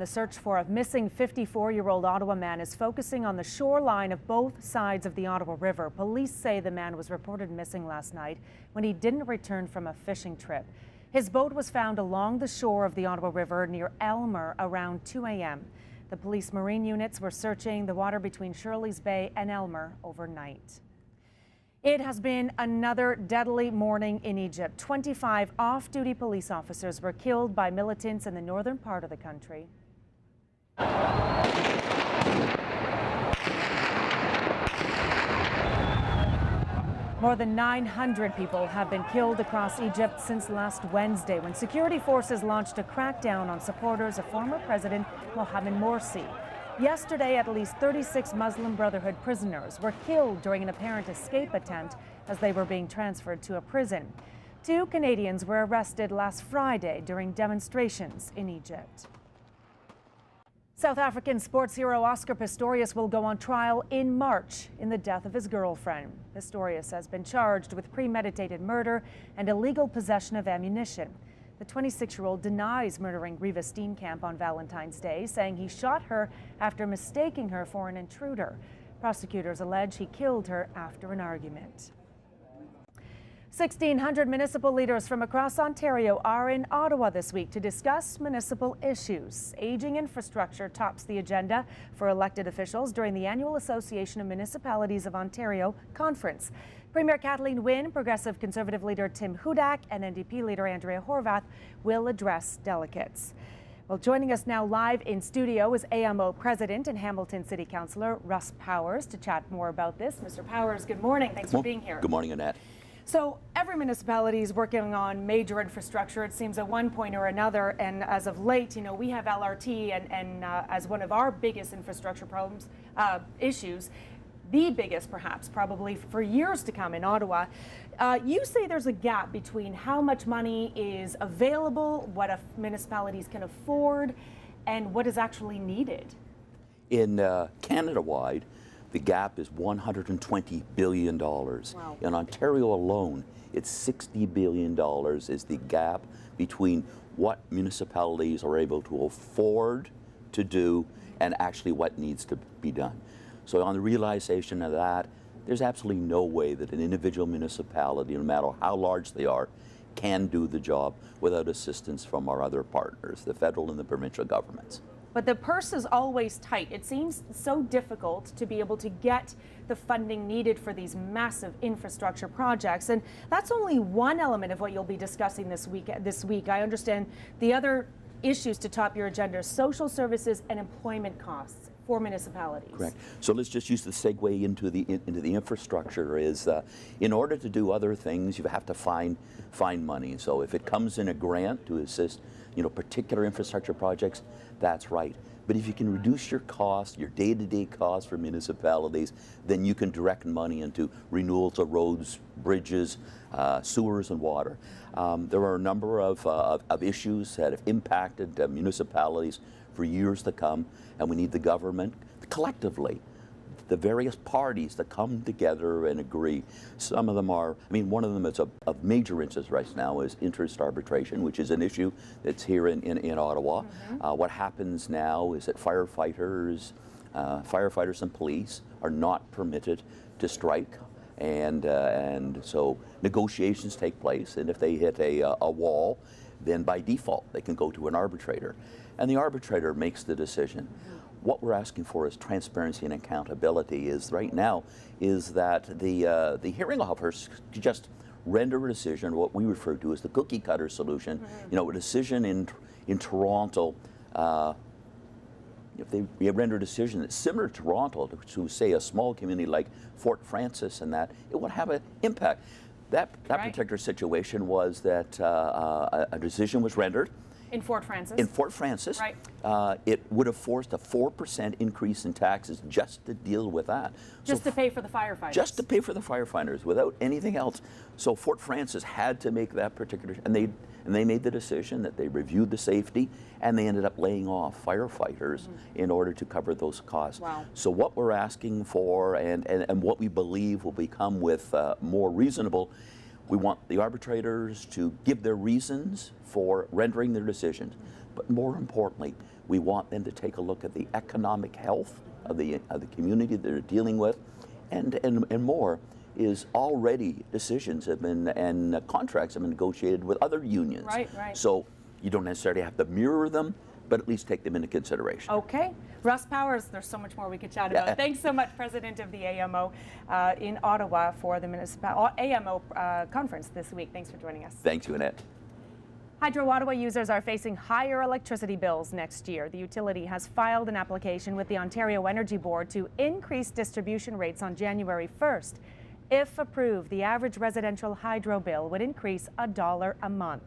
The search for a missing 54-year-old Ottawa man is focusing on the shoreline of both sides of the Ottawa River. Police say the man was reported missing last night when he didn't return from a fishing trip. His boat was found along the shore of the Ottawa River near Aylmer around 2 a.m. The police marine units were searching the water between Shirley's Bay and Aylmer overnight. It has been another deadly morning in Egypt. 25 off-duty police officers were killed by militants in the northern part of the country. More than 900 people have been killed across Egypt since last Wednesday when security forces launched a crackdown on supporters of former President Mohamed Morsi. Yesterday, at least 36 Muslim Brotherhood prisoners were killed during an apparent escape attempt as they were being transferred to a prison. 2 Canadians were arrested last Friday during demonstrations in Egypt. South African sports hero Oscar Pistorius will go on trial in March in the death of his girlfriend. Pistorius has been charged with premeditated murder and illegal possession of ammunition. The 26-year-old denies murdering Reva Steenkamp on Valentine's Day, saying he shot her after mistaking her for an intruder. Prosecutors allege he killed her after an argument. 1,600 municipal leaders from across Ontario are in Ottawa this week to discuss municipal issues. Aging infrastructure tops the agenda for elected officials during the annual Association of Municipalities of Ontario conference. Premier Kathleen Wynne, Progressive Conservative leader Tim Hudak, and NDP leader Andrea Horwath will address delegates. Well, joining us now live in studio is AMO President and Hamilton City Councillor Russ Powers to chat more about this. Mr. Powers, good morning. Thanks for being here. Good morning, Annette. So every municipality is working on major infrastructure, it seems, at one point or another. And as of late, we have LRT and as one of our biggest infrastructure problems, issues, the biggest perhaps probably for years to come in Ottawa. You say there's a gap between how much money is available, what municipalities can afford, and what is actually needed. In Canada-wide, the gap is $120 billion. Wow. In Ontario alone, it's $60 billion is the gap between what municipalities are able to afford to do and actually what needs to be done. So on the realization of that, there's absolutely no way that an individual municipality, no matter how large they are, can do the job without assistance from our other partners, the federal and the provincial governments. But the purse is always tight. It seems so difficult to be able to get the funding needed for these massive infrastructure projects. And that's only one element of what you'll be discussing this week. I understand the other issues to top your agenda are social services and employment costs for municipalities. Correct. So let's just use the segue into the infrastructure. Is in order to do other things, you have to find money. So if it comes in a grant to assist, particular infrastructure projects, that's right. But if you can reduce your costs, your day-to-day costs for municipalities, then you can direct money into renewals of roads, bridges, sewers, and water. There are a number of issues that have impacted municipalities for years to come, and we need the government collectively, the various parties that come together and agree. Some of them are, one of them that's of major interest right now is interest arbitration, which is an issue that's here in Ottawa. Mm-hmm. What happens now is that firefighters and police are not permitted to strike, and so negotiations take place, and if they hit a wall, then by default they can go to an arbitrator, and the arbitrator makes the decision. What we're asking for is transparency and accountability. Right now is that the hearing officers just render a decision, what we refer to as the cookie cutter solution. Mm-hmm. A decision in Toronto, if they render a decision that's similar to Toronto to say a small community like Fort Frances, and that it would have an impact. That Right. particular situation was that a decision was rendered. In Fort Frances? In Fort Frances, right. It would have forced a 4% increase in taxes just to deal with that. Just to pay for the firefighters? Just to pay for the firefighters, without anything else. So Fort Frances had to make that particular, and they made the decision that they reviewed the safety, and they ended up laying off firefighters in order to cover those costs. Wow. So what we're asking for, and what we believe will become with more reasonable, We want the arbitrators to give their reasons for rendering their decisions, but more importantly, we want them to take a look at the economic health of the community that they're dealing with, and more is already decisions have been and contracts have been negotiated with other unions. Right. So you don't necessarily have to mirror them, but at least take them into consideration. Okay. Russ Powers, there's so much more we could chat about. Thanks so much, President of the AMO in Ottawa for the AMO conference this week. Thanks for joining us. Thanks, Annette. Hydro Ottawa users are facing higher electricity bills next year. The utility has filed an application with the Ontario Energy Board to increase distribution rates on January 1st. If approved, the average residential hydro bill would increase $1 a month.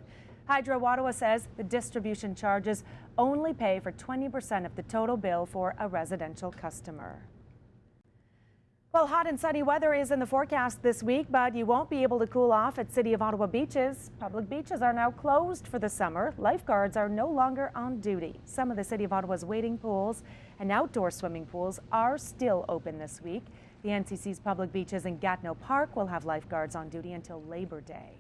Hydro Ottawa says the distribution charges only pay for 20% of the total bill for a residential customer. Well, hot and sunny weather is in the forecast this week, but you won't be able to cool off at City of Ottawa beaches. Public beaches are now closed for the summer. Lifeguards are no longer on duty. Some of the City of Ottawa's wading pools and outdoor swimming pools are still open this week. The NCC's public beaches in Gatineau Park will have lifeguards on duty until Labor Day.